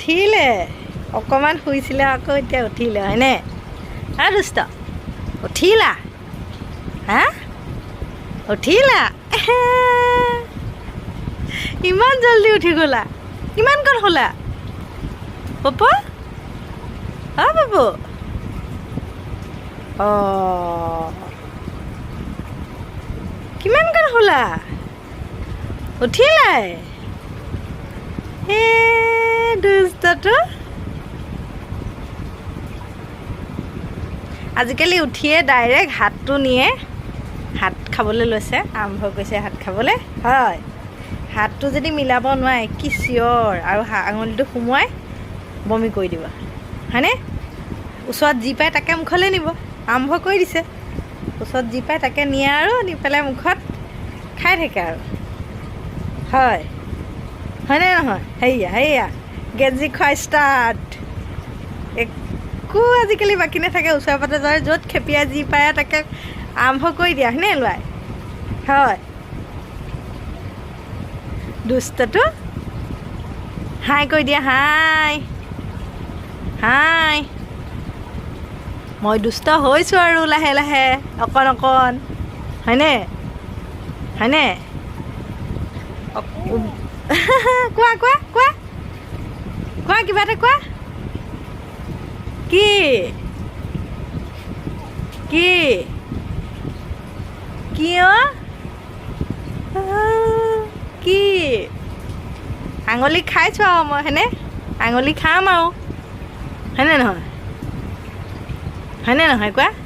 উঠিলে অকণমান শুইছিলে আকৌ এতিয়া উঠিলে হয়নে দুষ্ট উঠিলা হা উঠিলা ইমান জলদি উঠি গ'লা কিমান কণ শুলা পপু পপু কিমান কণ শুলা উঠিলাই দুষ্টটো আজিকালি উঠিয়ে ডাইৰেক্ট হাতটো নিয়ে হাত খাবলৈ লৈছে আৰম্ভ কৰিছে হাত খাবলৈ হয় হাতটো যদি মিলাব নোৱাৰে কি চিঞৰ আৰু আঙুলিটো সোমোৱাই বমি কৰি দিব হয়নে ওচৰত যি পায় তাকে মুখলৈ নিব আৰম্ভ কৰি দিছে ওচৰত যি পায় তাকে নিয়ে আৰু নি পেলাই মুখত খাই থাকে আৰু হয় হয়নে নহয় হেৰিয়া গেঞ্জি খোৱা ষ্টাৰ্ট একো আজিকালি বাকী নাথাকে ওচৰে পাঁজৰে য'ত খেপিয়াই যি পায় তাকে আৰম্ভ কৰি দিয়া হয়নে লোৱাই হয় দুষ্টটো হাই কৰি দিয়া হাই মই দুষ্ট হৈছোঁ আৰু লাহে লাহে অকণ হয়নে কোৱা কিবা এটা কোৱা কি আঙুলি খাইছোঁ আৰু মই হয়নে আঙুলি খাম আৰু হয়নে নহয় কোৱা